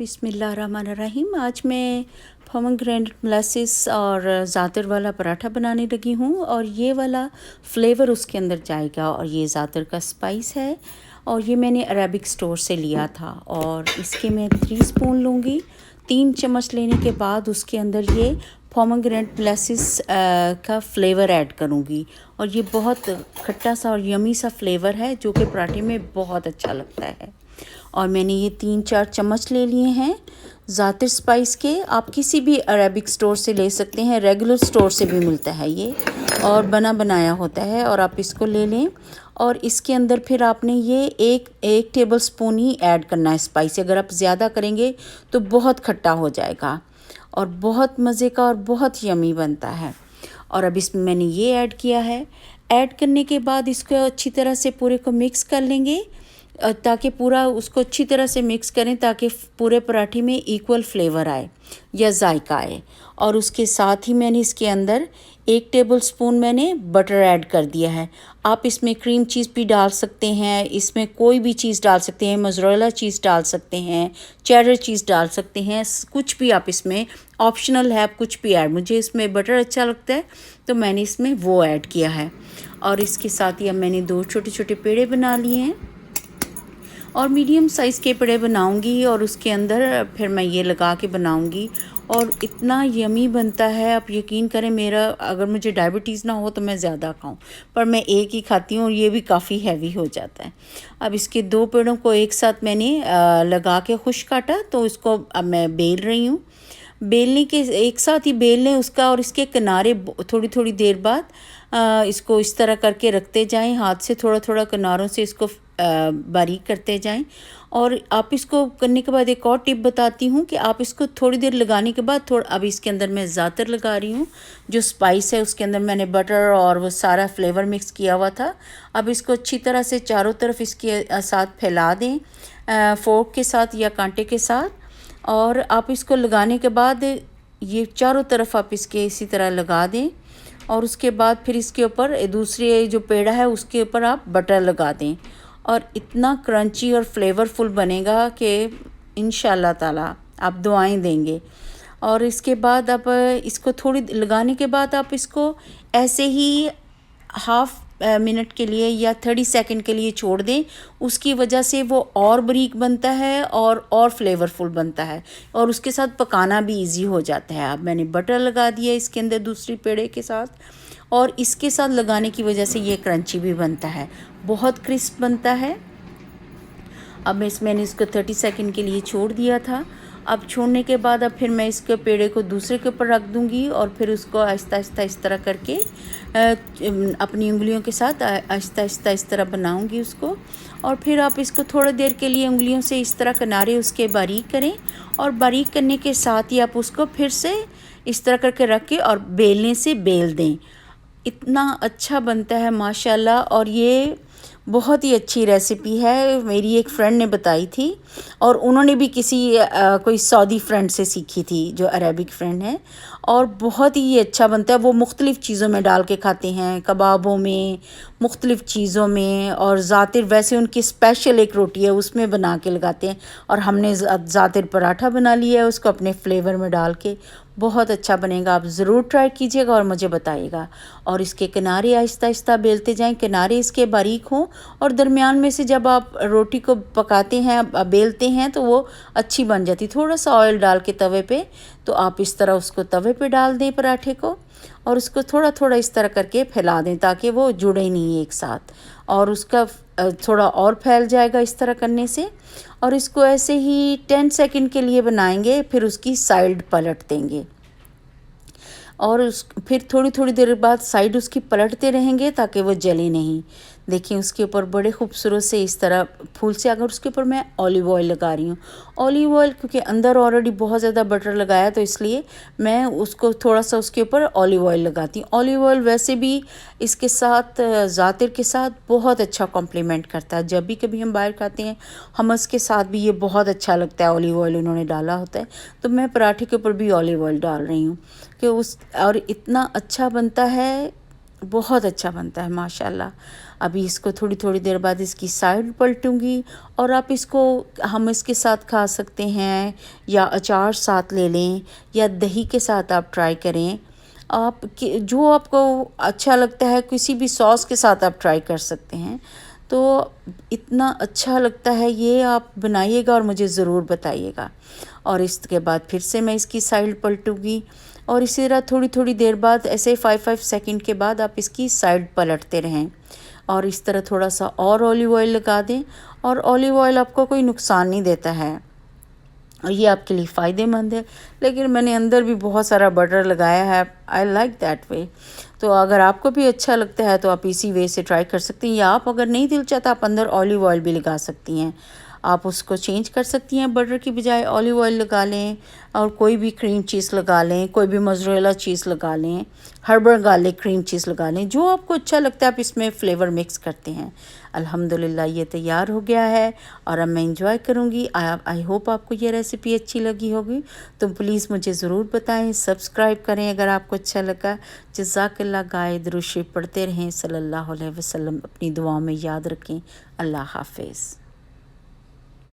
बिस्मिल्लाहिर्रहमानिर्रहीम। आज मैं पोमेग्रेनेट मोलासेस और ज़ातर वाला पराठा बनाने लगी हूँ और ये वाला फ्लेवर उसके अंदर जाएगा। और ये ज़ातर का स्पाइस है और ये मैंने अरेबिक स्टोर से लिया था। और इसके मैं 3 स्पून लूँगी। 3 चम्मच लेने के बाद उसके अंदर ये पोमेग्रेनेट मोलासेस का फ्लेवर ऐड करूँगी। और ये बहुत खट्टा सा और यमी सा फ्लेवर है जो कि पराठे में बहुत अच्छा लगता है। और मैंने ये 3-4 चम्मच ले लिए हैं ज़ातर स्पाइस के। आप किसी भी अरेबिक स्टोर से ले सकते हैं, रेगुलर स्टोर से भी मिलता है ये और बना बनाया होता है। और आप इसको ले लें और इसके अंदर फिर आपने ये एक टेबल स्पून ही ऐड करना है स्पाइस। अगर आप ज़्यादा करेंगे तो बहुत खट्टा हो जाएगा और बहुत मज़े का और बहुत यमी बनता है। और अब इसमें मैंने ये ऐड किया है। ऐड करने के बाद इसको अच्छी तरह से पूरे को मिक्स कर लेंगे ताकि पूरा उसको अच्छी तरह से मिक्स करें ताकि पूरे पराठे में इक्वल फ्लेवर आए या जायका आए। और उसके साथ ही मैंने इसके अंदर 1 टेबलस्पून मैंने बटर ऐड कर दिया है। आप इसमें क्रीम चीज़ भी डाल सकते हैं, इसमें कोई भी चीज़ डाल सकते हैं, मोज़रेला चीज़ डाल सकते हैं, चेडर चीज़ डाल सकते हैं, कुछ भी आप इसमें ऑप्शनल है, आप कुछ भी ऐड। मुझे इसमें बटर अच्छा लगता है तो मैंने इसमें वो ऐड किया है। और इसके साथ ही अब मैंने 2 छोटे छोटे पेड़े बना लिए हैं और मीडियम साइज़ के पेड़े बनाऊंगी और उसके अंदर फिर मैं ये लगा के बनाऊंगी। और इतना यमी बनता है, आप यकीन करें। मेरा अगर मुझे डायबिटीज़ ना हो तो मैं ज़्यादा खाऊं, पर मैं एक ही खाती हूँ और ये भी काफ़ी हैवी हो जाता है। अब इसके 2 पेड़ों को एक साथ मैंने लगा के खुश काटा तो इसको अब मैं बेल रही हूँ। बेलने के एक साथ ही बेल लें उसका और इसके किनारे थोड़ी थोड़ी देर बाद इसको इस तरह करके रखते जाएं, हाथ से थोड़ा थोड़ा किनारों से इसको बारीक करते जाएं। और आप इसको करने के बाद एक और टिप बताती हूँ कि आप इसको थोड़ी देर लगाने के बाद अब इसके अंदर मैं ज़ातर लगा रही हूँ। जो स्पाइस है उसके अंदर मैंने बटर और वो सारा फ्लेवर मिक्स किया हुआ था। अब इसको अच्छी तरह से चारों तरफ इसके साथ फैला दें फोर्क के साथ या कांटे के साथ। और आप इसको लगाने के बाद ये चारों तरफ आप इसके इसी तरह लगा दें और उसके बाद फिर इसके ऊपर दूसरे जो पेड़ा है उसके ऊपर आप बटर लगा दें। और इतना क्रंची और फ्लेवरफुल बनेगा कि इंशाल्लाह ताला आप दुआएं देंगे। और इसके बाद आप इसको थोड़ी लगाने के बाद आप इसको ऐसे ही हाफ मिनट के लिए या 30 सेकंड के लिए छोड़ दें। उसकी वजह से वो और बारीक बनता है और फ्लेवरफुल बनता है और उसके साथ पकाना भी इजी हो जाता है। अब मैंने बटर लगा दिया इसके अंदर दूसरी पेड़े के साथ और इसके साथ लगाने की वजह से ये क्रंची भी बनता है, बहुत क्रिस्प बनता है। अब मैंने इसको 30 सेकंड के लिए छोड़ दिया था। अब छोड़ने के बाद अब फिर मैं इसके पेड़े को दूसरे के ऊपर रख दूंगी और फिर उसको आहिस्ता आहिस्ता इस तरह करके अपनी उंगलियों के साथ आहिस्ता आहिस्ता इस तरह बनाऊंगी उसको। और फिर आप इसको थोड़ी देर के लिए उंगलियों से इस तरह किनारे उसके बारीक करें और बारीक करने के साथ ही आप उसको फिर से इस तरह करके रख के और बेलने से बेल दें। इतना अच्छा बनता है माशाल्लाह। और ये बहुत ही अच्छी रेसिपी है, मेरी एक फ्रेंड ने बताई थी और उन्होंने भी कोई सऊदी फ्रेंड से सीखी थी जो अरेबिक फ्रेंड है। और बहुत ही अच्छा बनता है। वो मुख्तलिफ़ चीज़ों में डाल के खाते हैं, कबाबों में, मुख्तलिफ़ चीज़ों में। और ज़ातर वैसे उनकी स्पेशल एक रोटी है उसमें बना के लगाते हैं और हमने ज़ातर पराठा बना लिया है उसको अपने फ्लेवर में डाल के। बहुत अच्छा बनेगा, आप ज़रूर ट्राई कीजिएगा और मुझे बताइएगा। और इसके किनारे आहिस्ता आहिस्ता बेलते जाएं, किनारे इसके बारीक हों और दरमियान में से जब आप रोटी को पकाते हैं बेलते हैं तो वो अच्छी बन जाती। थोड़ा सा ऑयल डाल के तवे पे तो आप इस तरह उसको तवे पे डाल दें पराठे को और उसको थोड़ा थोड़ा इस तरह करके फैला दें ताकि वो जुड़े नहीं एक साथ और उसका थोड़ा और फैल जाएगा इस तरह करने से। और इसको ऐसे ही 10 सेकंड के लिए बनाएंगे, फिर उसकी साइड पलट देंगे और फिर थोड़ी थोड़ी देर बाद साइड उसकी पलटते रहेंगे ताकि वो जले नहीं। देखिए उसके ऊपर बड़े खूबसूरत से इस तरह फूल से। अगर उसके ऊपर मैं ऑलिव ऑयल लगा रही हूँ, ऑलिव ऑयल क्योंकि अंदर ऑलरेडी बहुत ज़्यादा बटर लगाया तो इसलिए मैं उसको थोड़ा सा उसके ऊपर ऑलिव ऑयल लगाती हूँ। ऑलिव ऑयल वैसे भी इसके साथ ज़ातर के साथ बहुत अच्छा कॉम्प्लीमेंट करता है। जब भी कभी हम बाहर खाते हैं हमस के साथ भी ये बहुत अच्छा लगता है, ऑलिव ऑयल उन्होंने डाला होता है तो मैं पराठे के ऊपर भी ऑलिव ऑयल डाल रही हूँ कि और इतना अच्छा बनता है बहुत अच्छा बनता है माशाल्लाह। अभी इसको थोड़ी थोड़ी देर बाद इसकी साइड पलटूँगी और आप इसको हम इसके साथ खा सकते हैं या अचार साथ ले लें या दही के साथ आप ट्राई करें। आप जो आपको अच्छा लगता है किसी भी सॉस के साथ आप ट्राई कर सकते हैं। तो इतना अच्छा लगता है ये, आप बनाइएगा और मुझे ज़रूर बताइएगा। और इसके बाद फिर से मैं इसकी साइड पलटूँगी और इसी तरह थोड़ी थोड़ी देर बाद ऐसे 5 सेकंड के बाद आप इसकी साइड पलटते रहें और इस तरह थोड़ा सा और ऑलिव ऑयल लगा दें। और ऑलिव ऑयल आपको कोई नुकसान नहीं देता है और ये आपके लिए फ़ायदेमंद है। लेकिन मैंने अंदर भी बहुत सारा बटर लगाया है, आई लाइक दैट वे। तो अगर आपको भी अच्छा लगता है तो आप इसी वे से ट्राई कर सकती हैं, या आप अगर नहीं दिल चाहता आप अंदर ऑलिव ऑयल भी लगा सकती हैं। आप उसको चेंज कर सकती हैं, बटर की बजाय ऑलिव ऑयल लगा लें और कोई भी क्रीम चीज़ लगा लें, कोई भी मोज़रेला चीज़ लगा लें, हर्बल गार्लिक क्रीम चीज़ लगा लें, जो आपको अच्छा लगता है आप इसमें फ्लेवर मिक्स करते हैं। अल्हम्दुलिल्लाह ये तैयार हो गया है और अब मैं इंजॉय करूँगी। आई होप आपको ये रेसिपी अच्छी लगी होगी, तो प्लीज़ मुझे ज़रूर बताएं, सब्सक्राइब करें अगर आपको अच्छा लगा। जज़ाकल्लाह गाए दुरूद शरीफ पढ़ते रहें सल्लल्लाहु अलैहि वसल्लम। अपनी दुआओं में याद रखें। अल्लाह हाफ़िज़।